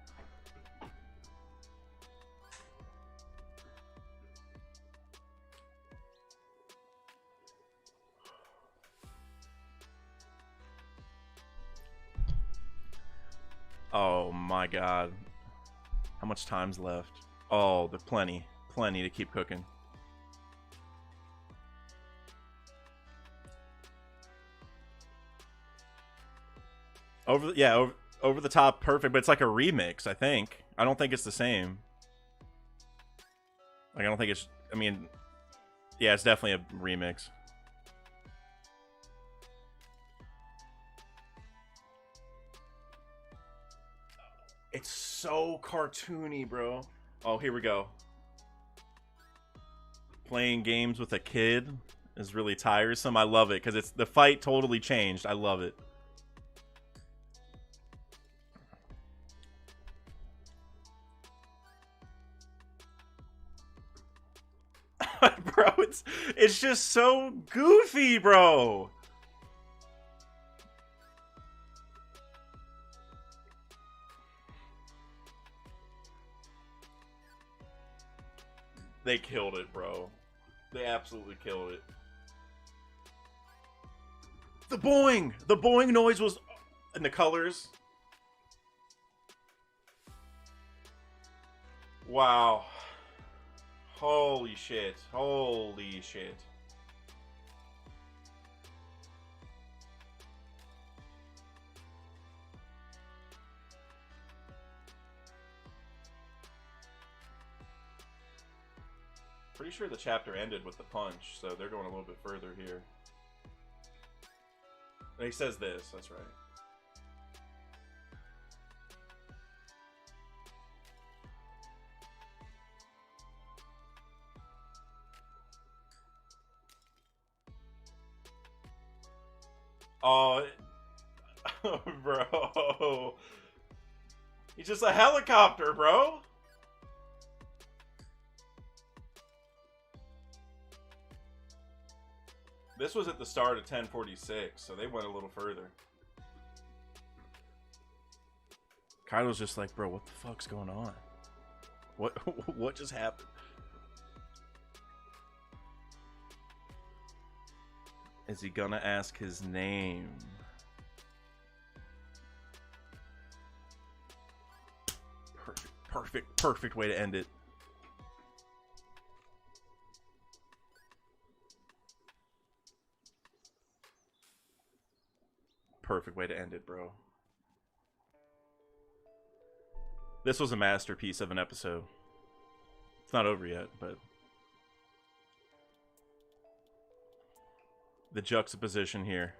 Oh my god. How much time's left? Oh, there's plenty. Plenty to keep cooking. over the top perfect, but it's like a remix, I think. I don't think it's the same. Like, I don't think it's... I mean, yeah, it's definitely a remix. It's so cartoony, bro. Oh, here we go. Playing games with a kid is really tiresome. I love it because it's the fight totally changed. I love it. Bro, it's just so goofy, bro. They killed it, bro. They absolutely killed it. The boing! The boing noise was... And the colors. Wow. Holy shit. Holy shit. Pretty sure the chapter ended with the punch, so they're going a little bit further here. And he says this, that's right. Oh, bro. He's just a helicopter, bro. This was at the start of 1046, so they went a little further. Kaido's just like, bro, what the fuck's going on? What just happened? Is he gonna ask his name? Perfect way to end it. Perfect way to end it, bro. This was a masterpiece of an episode. It's not over yet, but the juxtaposition here.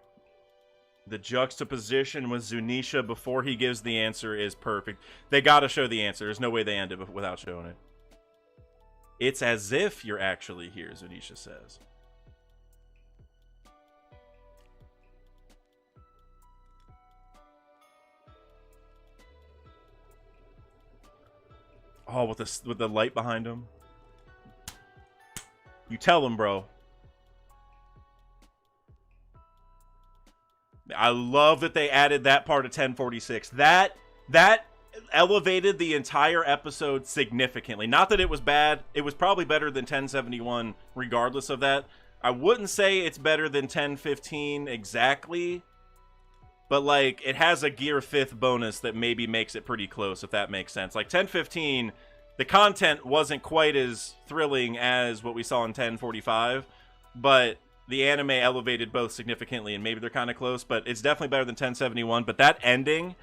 The juxtaposition with Zunisha before he gives the answer is perfect. They gotta show the answer. There's no way they end it without showing it. It's as if you're actually here, Zunisha says. Oh, with the light behind him. You tell him, bro. I love that they added that part of 1046. That elevated the entire episode significantly. Not that it was bad. It was probably better than 1071 regardless of that. I wouldn't say it's better than 1015 exactly. But, like, it has a Gear 5th bonus that maybe makes it pretty close, if that makes sense. Like, 1015, the content wasn't quite as thrilling as what we saw in 1045, but the anime elevated both significantly, and maybe they're kind of close, but it's definitely better than 1071. But that ending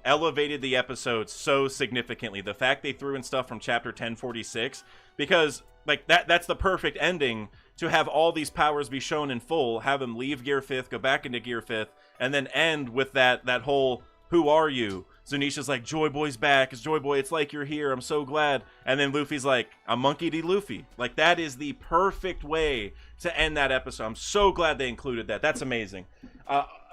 elevated the episode so significantly. The fact they threw in stuff from chapter 1046, because, like, that's the perfect ending to have all these powers be shown in full, have him leave Gear 5th, go back into Gear 5th, and then end with that whole, who are you? Zunisha's like, Joy Boy's back. It's Joy Boy. It's like you're here. I'm so glad. And then Luffy's like, I'm Monkey D. Luffy. Like, that is the perfect way to end that episode. I'm so glad they included that. That's amazing.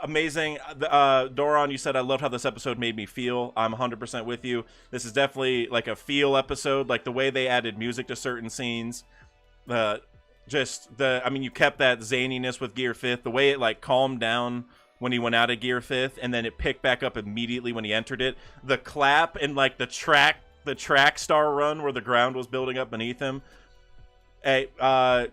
Amazing. Doron, you said, I loved how this episode made me feel. I'm 100% with you. This is definitely like a feel episode. Like, the way they added music to certain scenes. I mean, you kept that zaniness with Gear 5th. The way it, like, calmed down when he went out of Gear 5th, and then it picked back up immediately when he entered it. The clap and, like, the track star run where the ground was building up beneath him. Hey,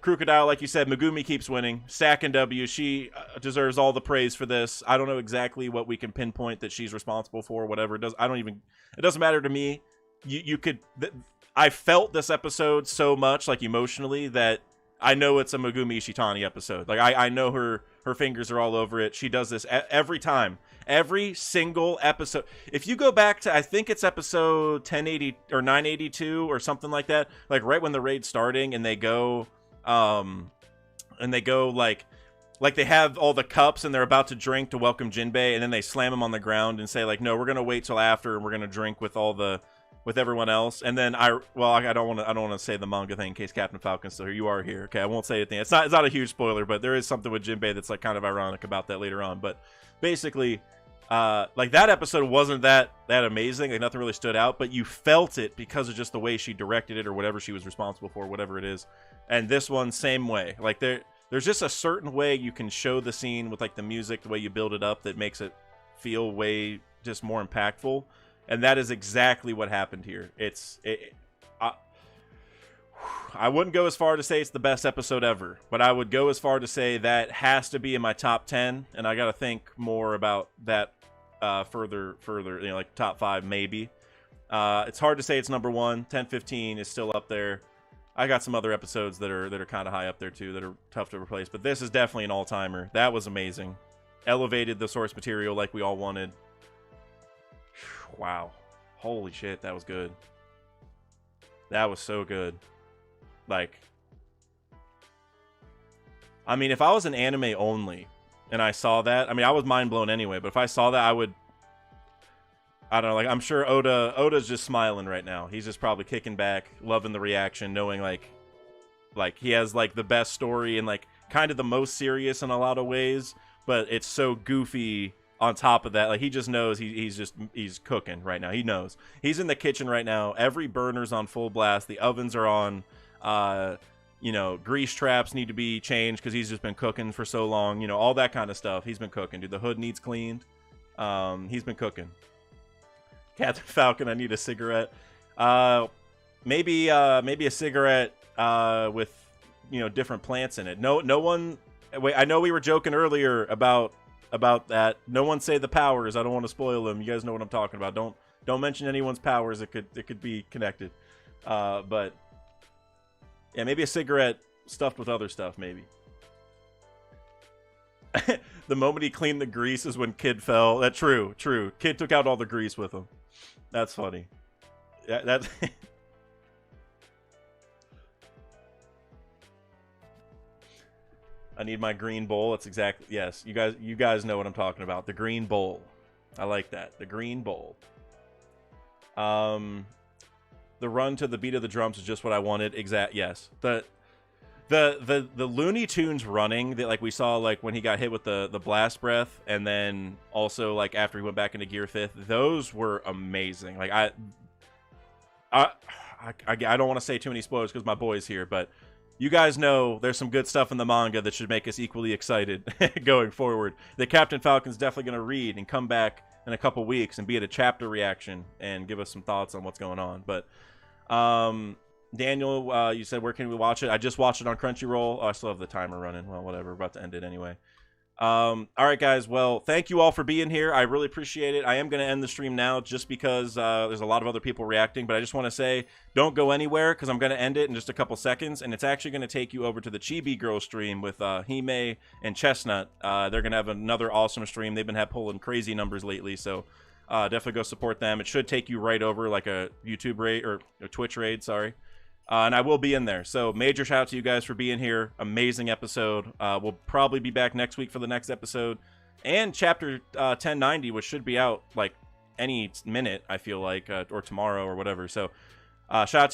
Crocodile, like you said, Megumi keeps winning. Sack and W, she deserves all the praise for this. I don't know exactly what we can pinpoint that she's responsible for, whatever. It doesn't matter to me. I felt this episode so much, like, emotionally, that I know it's a Megumi Ishitani episode. Like, I know her Her fingers are all over it. She does this every time. Every single episode. If you go back to, I think it's episode 1080 or 982 or something like that, like right when the raid's starting, and they go like they have all the cups and they're about to drink to welcome Jinbei, and then they slam him on the ground and say like, no, we're gonna wait till after and we're gonna drink with everyone else. And then I don't want to say the manga thing in case Captain Falcon's still here. You are here, okay? I won't say anything. It's not a huge spoiler, but there is something with Jinbei that's like kind of ironic about that later on. But basically, like that episode wasn't that amazing. Like nothing really stood out, but you felt it because of just the way she directed it or whatever she was responsible for, whatever it is. And this one, same way. Like there's just a certain way you can show the scene with like the music, the way you build it up, that makes it feel way just more impactful. And that is exactly what happened here. I wouldn't go as far to say it's the best episode ever, but I would go as far to say that has to be in my top 10, and I got to think more about that further, you know, like top 5 maybe. It's hard to say it's number 1. 10-15 is still up there. I got some other episodes that are kind of high up there too that are tough to replace, but this is definitely an all-timer. That was amazing. Elevated the source material like we all wanted. Wow. Holy shit, that was good. That was so good. Like, I mean, if I was an anime only and I saw that, I mean, I was mind blown anyway, but if I saw that, I don't know, like, I'm sure Oda's just smiling right now. He's just probably kicking back, loving the reaction, knowing like he has like the best story and like kind of the most serious in a lot of ways, but it's so goofy on top of that. Like, he just knows he's cooking right now. He knows. He's in the kitchen right now. Every burner's on full blast. The ovens are on. You know, grease traps need to be changed because he's just been cooking for so long. You know, all that kind of stuff. He's been cooking. Dude, the hood needs cleaned. He's been cooking. Captain Falcon, I need a cigarette. Maybe a cigarette with, you know, different plants in it. No one. Wait, I know we were joking earlier about that. No one say the powers. I don't want to spoil them. You guys know what I'm talking about. Don't mention anyone's powers. It could be connected. But yeah, maybe a cigarette stuffed with other stuff, maybe. The moment he cleaned the grease is when Kid fell. That's true. Kid took out all the grease with him. That's funny. That's I need my green bowl. That's exactly, yes. You guys know what I'm talking about. The green bowl. I like that. The green bowl. The run to the beat of the drums is just what I wanted. Yes. The Looney Tunes running that like we saw like when he got hit with the blast breath, and then also like after he went back into Gear 5th, those were amazing. Like I don't want to say too many spoilers because my boy's here, but you guys know there's some good stuff in the manga that should make us equally excited going forward. That Captain Falcon's definitely going to read and come back in a couple weeks and be at a chapter reaction and give us some thoughts on what's going on. But Daniel, you said where can we watch it? I just watched it on Crunchyroll. Oh, I still have the timer running. Well, whatever. We're about to end it anyway. All right, guys. Well, thank you all for being here. I really appreciate it. I am going to end the stream now just because there's a lot of other people reacting. But I just want to say, don't go anywhere because I'm going to end it in just a couple seconds. And it's actually going to take you over to the Chibi Girl stream with Hime and Chestnut. They're going to have another awesome stream. They've been pulling crazy numbers lately. So definitely go support them. It should take you right over like a YouTube raid or a Twitch raid. Sorry. And I will be in there. So major shout out to you guys for being here. Amazing episode. We'll probably be back next week for the next episode. And chapter 1090, which should be out like any minute, I feel like, or tomorrow or whatever. So shout out to you.